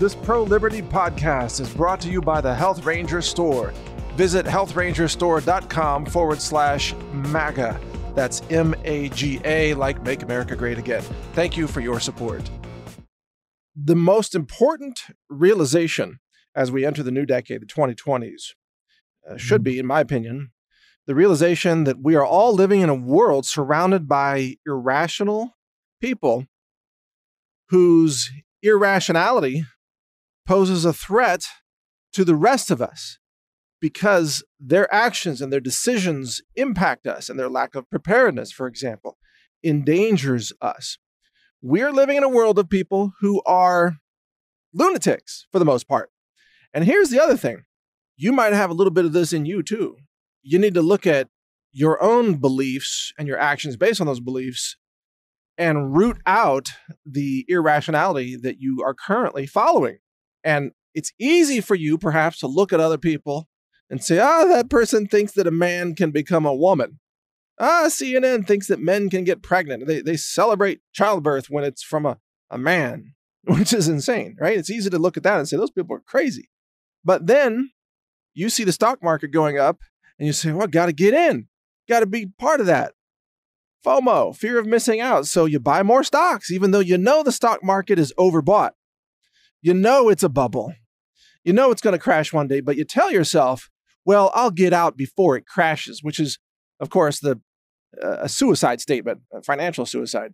This pro-liberty podcast is brought to you by the Health Ranger Store. Visit healthrangerstore.com/MAGA. That's MAGA, like Make America Great Again. Thank you for your support. The most important realization as we enter the new decade, the 2020s, should be, in my opinion, the realization that we are all living in a world surrounded by irrational people whose irrationality poses a threat to the rest of us because their actions and their decisions impact us, and their lack of preparedness, for example, endangers us. We're living in a world of people who are lunatics for the most part. And here's the other thing. You might have a little bit of this in you too. You need to look at your own beliefs and your actions based on those beliefs and root out the irrationality that you are currently following. And it's easy for you perhaps to look at other people and say, that person thinks that a man can become a woman. CNN thinks that men can get pregnant. They celebrate childbirth when it's from a man, which is insane, right? It's easy to look at that and say, those people are crazy. But then you see the stock market going up and you say, well, got to get in, got to be part of that. FOMO, fear of missing out. So you buy more stocks, even though you know the stock market is overbought. You know it's a bubble. You know it's going to crash one day, but you tell yourself, well, I'll get out before it crashes, which is, of course, a suicide statement, a financial suicide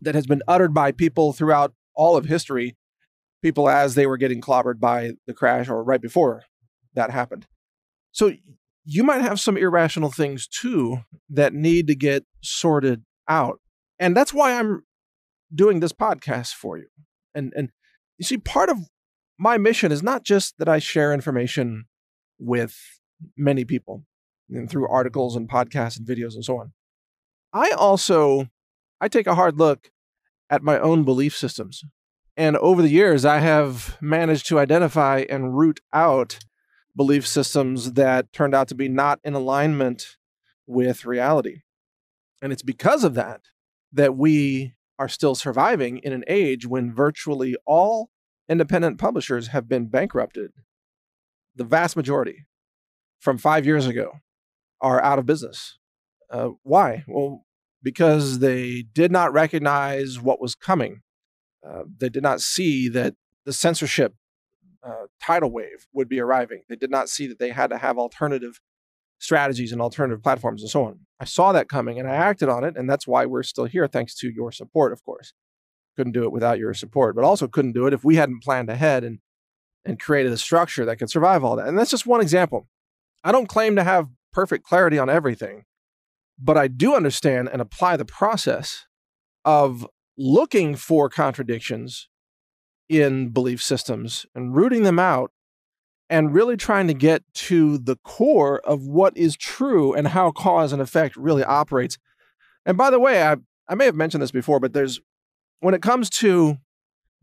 that has been uttered by people throughout all of history, people as they were getting clobbered by the crash or right before that happened. So you might have some irrational things too that need to get sorted out. And that's why I'm doing this podcast for you. And you see, part of my mission is not just that I share information with many people and through articles and podcasts and videos and so on. I take a hard look at my own belief systems. And over the years, I have managed to identify and root out belief systems that turned out to be not in alignment with reality. And it's because of that we are still surviving in an age when virtually all independent publishers have been bankrupted. The vast majority from 5 years ago are out of business. Why? Well, because they did not recognize what was coming. They did not see that the censorship tidal wave would be arriving. They did not see that they had to have alternative strategies and alternative platforms and so on. I saw that coming and I acted on it, and that's why we're still here, thanks to your support, of course. Couldn't do it without your support, but also couldn't do it if we hadn't planned ahead and created a structure that could survive all that. And that's just one example. I don't claim to have perfect clarity on everything, but I do understand and apply the process of looking for contradictions in belief systems and rooting them out and really trying to get to the core of what is true and how cause and effect really operates. And by the way, I may have mentioned this before, but when it comes to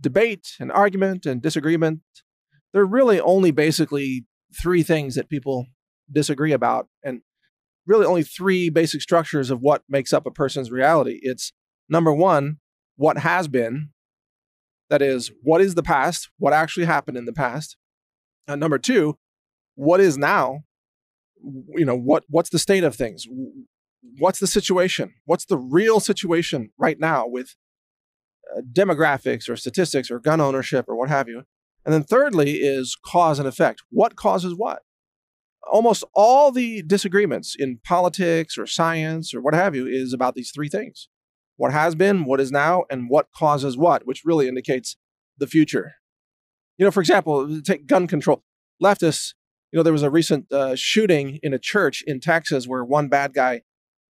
debate and argument and disagreement, there are really only basically three things that people disagree about, and really only three basic structures of what makes up a person's reality. It's number one, what has been. That is, what is the past? What actually happened in the past? And number two, what is now? What's the state of things? What's the situation? What's the real situation right now with demographics or statistics or gun ownership or what have you? And then thirdly is cause and effect. What causes what? Almost all the disagreements in politics or science or what have you is about these three things. What has been, what is now, and what causes what, which really indicates the future. For example, take gun control. Leftists, there was a recent shooting in a church in Texas where one bad guy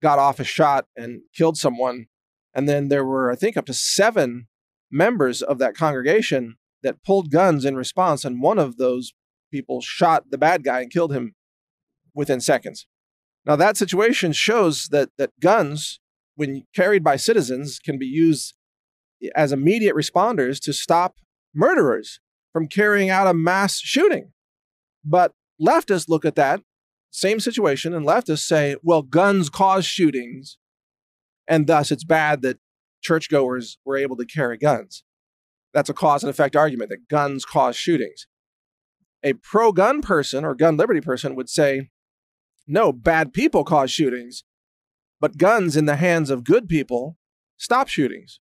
got off a shot and killed someone. And then there were, I think, up to 7 members of that congregation that pulled guns in response. And one of those people shot the bad guy and killed him within seconds. Now, that situation shows that guns, when carried by citizens, can be used as immediate responders to stop murderers from carrying out a mass shooting. But leftists look at that same situation and leftists say, well, guns cause shootings, and thus it's bad that churchgoers were able to carry guns. That's a cause and effect argument that guns cause shootings. A pro-gun person or gun liberty person would say, no, bad people cause shootings, but guns in the hands of good people stop shootings.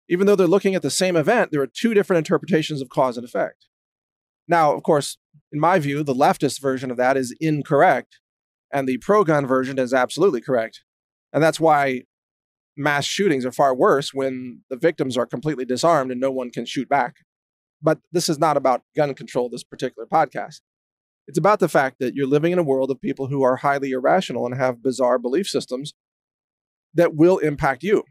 Even though they're looking at the same event, there are two different interpretations of cause and effect. Now, of course, in my view, the leftist version of that is incorrect, and the pro-gun version is absolutely correct. And that's why mass shootings are far worse when the victims are completely disarmed and no one can shoot back. But this is not about gun control, this particular podcast. It's about the fact that you're living in a world of people who are highly irrational and have bizarre belief systems that will impact you.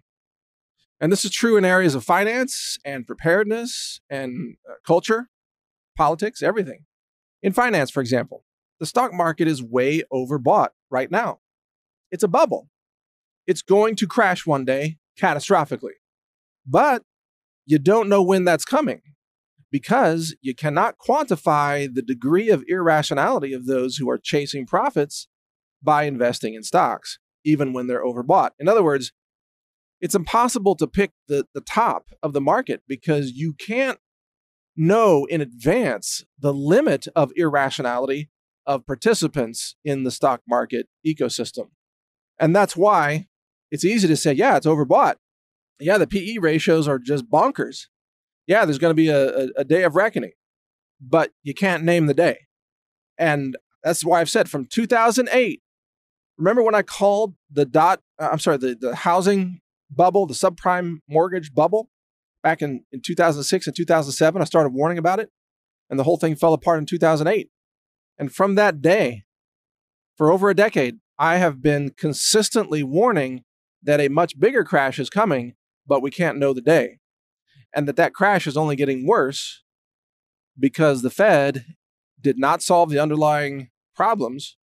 And this is true in areas of finance and preparedness and culture, politics, everything. In finance, for example, the stock market is way overbought right now. It's a bubble. It's going to crash one day catastrophically. But you don't know when that's coming because you cannot quantify the degree of irrationality of those who are chasing profits by investing in stocks, even when they're overbought. In other words, it's impossible to pick the top of the market because you can't know in advance the limit of irrationality of participants in the stock market ecosystem. And that's why it's easy to say, yeah, it's overbought. Yeah, the PE ratios are just bonkers. Yeah, there's going to be a day of reckoning, but you can't name the day. And that's why I've said from 2008, remember when I called the housing bubble, the subprime mortgage bubble back in 2006 and 2007, I started warning about it and the whole thing fell apart in 2008. And from that day, for over a decade, I have been consistently warning that a much bigger crash is coming, but we can't know the day. And that crash is only getting worse because the Fed did not solve the underlying problems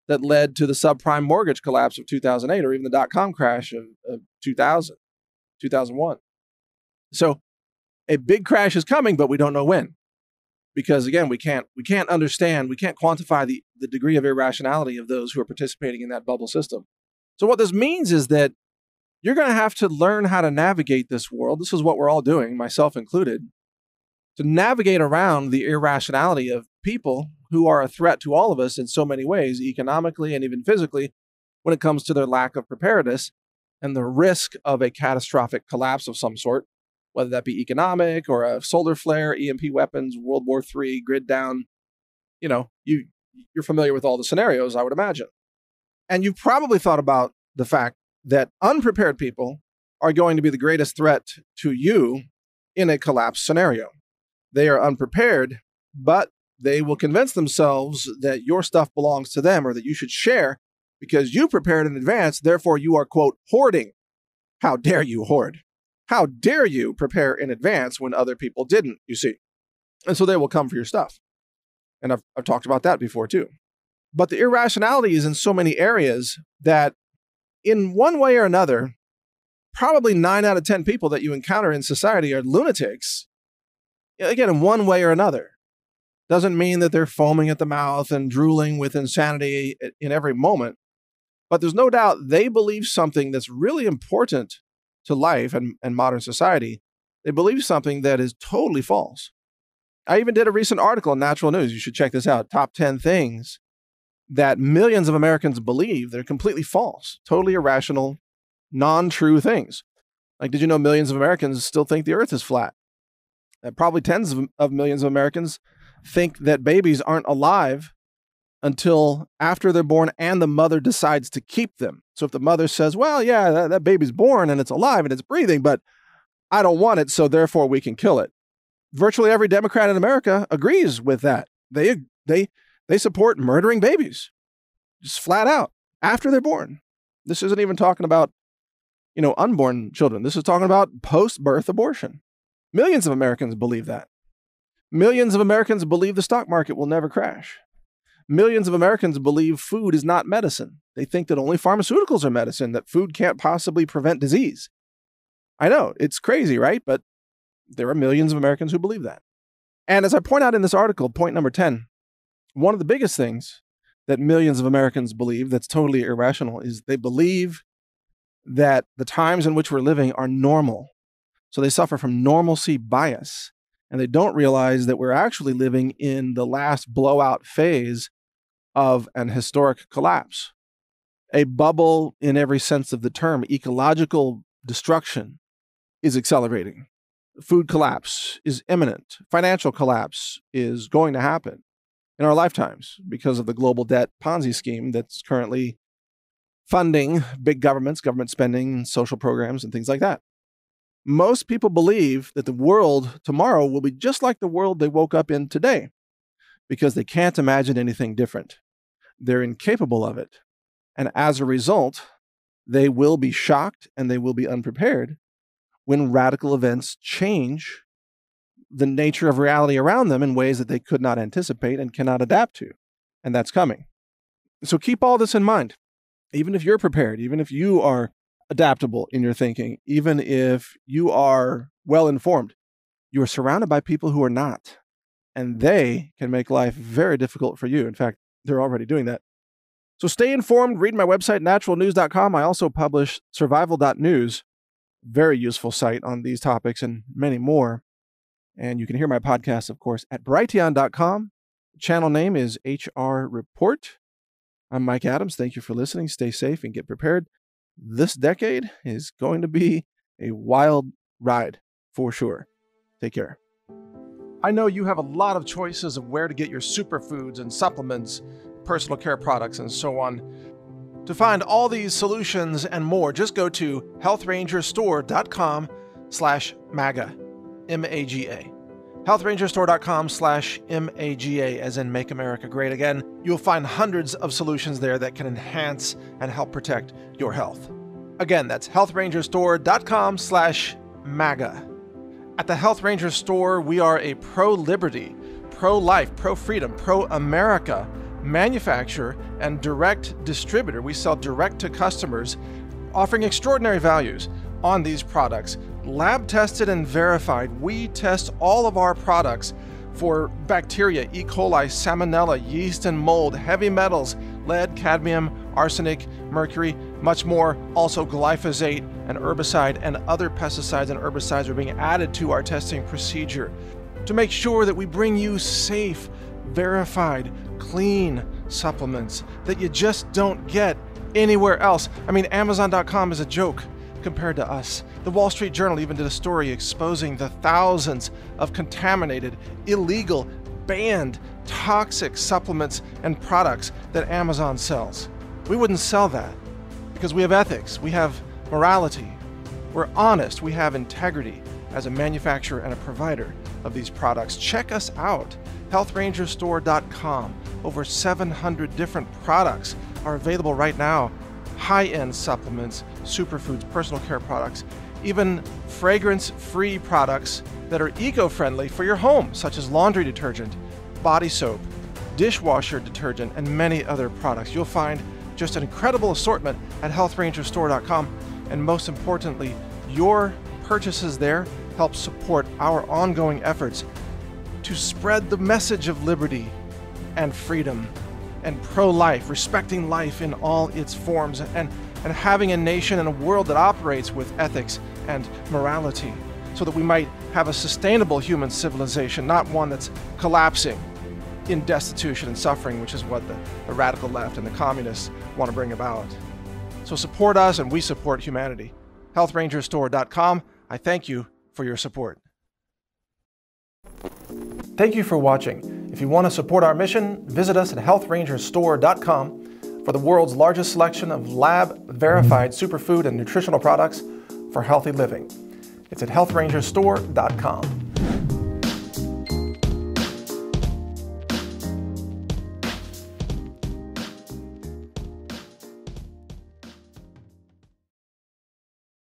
that led to the subprime mortgage collapse of 2008 or even the dot-com crash of 2001. So a big crash is coming, but we don't know when. Because again, we can't understand, we can't quantify the degree of irrationality of those who are participating in that bubble system. So what this means is that you're going to have to learn how to navigate this world. This is what we're all doing, myself included, to navigate around the irrationality of people who are a threat to all of us in so many ways, economically and even physically, when it comes to their lack of preparedness and the risk of a catastrophic collapse of some sort, whether that be economic or a solar flare, EMP weapons, World War III, grid down. You know, you're familiar with all the scenarios, I would imagine. And you've probably thought about the fact that unprepared people are going to be the greatest threat to you in a collapse scenario. They are unprepared, but they will convince themselves that your stuff belongs to them or that you should share because you prepared in advance, therefore you are, quote, hoarding. How dare you hoard? How dare you prepare in advance when other people didn't, you see? And so they will come for your stuff. And I've talked about that before too. But the irrationality is in so many areas that in one way or another, probably 9 out of 10 people that you encounter in society are lunatics. Again, in one way or another. Doesn't mean that they're foaming at the mouth and drooling with insanity in every moment. But there's no doubt they believe something that's really important to life and modern society. They believe something that is totally false. I even did a recent article in NaturalNews. You should check this out. Top 10 things that millions of Americans believe they're completely false, totally irrational, non-true things. Like, did you know millions of Americans still think the earth is flat? Probably tens of millions of Americans think that babies aren't alive until after they're born and the mother decides to keep them. So if the mother says, well, yeah, that baby's born and it's alive and it's breathing, but I don't want it, so therefore we can kill it. Virtually every Democrat in America agrees with that. They support murdering babies, just flat out, after they're born. This isn't even talking about, unborn children. This is talking about post-birth abortion. Millions of Americans believe that. Millions of Americans believe the stock market will never crash. Millions of Americans believe food is not medicine. They think that only pharmaceuticals are medicine, that food can't possibly prevent disease. I know, it's crazy, right? But there are millions of Americans who believe that. And as I point out in this article, point number 10, one of the biggest things that millions of Americans believe that's totally irrational is they believe that the times in which we're living are normal. So they suffer from normalcy bias, and they don't realize that we're actually living in the last blowout phase of an historic collapse. A bubble in every sense of the term. Ecological destruction is accelerating. Food collapse is imminent. Financial collapse is going to happen in our lifetimes because of the global debt Ponzi scheme that's currently funding big governments, government spending, social programs, and things like that. Most people believe that the world tomorrow will be just like the world they woke up in today because they can't imagine anything different. They're incapable of it. And as a result, they will be shocked and they will be unprepared when radical events change the nature of reality around them in ways that they could not anticipate and cannot adapt to. And that's coming. So keep all this in mind. Even if you're prepared, even if you are adaptable in your thinking, even if you are well-informed, you are surrounded by people who are not. And they can make life very difficult for you. In fact, they're already doing that. So stay informed. Read my website, naturalnews.com. I also publish survival.news, very useful site on these topics and many more. And you can hear my podcast, of course, at brighteon.com. Channel name is HR Report. I'm Mike Adams. Thank you for listening. Stay safe and get prepared. This decade is going to be a wild ride for sure. Take care. I know you have a lot of choices of where to get your superfoods and supplements, personal care products, and so on. To find all these solutions and more, just go to healthrangerstore.com/MAGA, M-A-G-A. healthrangerstore.com/MAGA, as in Make America Great Again. You'll find hundreds of solutions there that can enhance and help protect your health. Again, that's healthrangerstore.com/MAGA. At the Health Ranger Store, we are a pro-liberty, pro-life, pro-freedom, pro-America manufacturer and direct distributor. We sell direct to customers, offering extraordinary values on these products. Lab tested and verified. We test all of our products for bacteria, E. coli, salmonella, yeast and mold, heavy metals, lead, cadmium, arsenic, mercury, much more. Also glyphosate, an herbicide, and other pesticides and herbicides are being added to our testing procedure to make sure that we bring you safe, verified, clean supplements that you just don't get anywhere else. I mean, Amazon.com is a joke compared to us. The Wall Street Journal even did a story exposing the thousands of contaminated, illegal, banned, toxic supplements and products that Amazon sells. We wouldn't sell that because we have ethics, we have morality, we're honest, we have integrity as a manufacturer and a provider of these products. Check us out, healthrangerstore.com. Over 700 different products are available right now. High-end supplements, superfoods, personal care products, even fragrance-free products that are eco-friendly for your home, such as laundry detergent, body soap, dishwasher detergent, and many other products. You'll find just an incredible assortment at healthrangerstore.com, and most importantly, your purchases there help support our ongoing efforts to spread the message of liberty and freedom and pro-life, respecting life in all its forms, and having a nation and a world that operates with ethics and morality so that we might have a sustainable human civilization, not one that's collapsing in destitution and suffering, which is what the radical left and the communists want to bring about. So support us and we support humanity. healthrangerstore.com. I thank you for your support. Thank you for watching. If you want to support our mission, visit us at healthrangerstore.com for the world's largest selection of lab-verified superfood and nutritional products for healthy living. It's at healthrangerstore.com.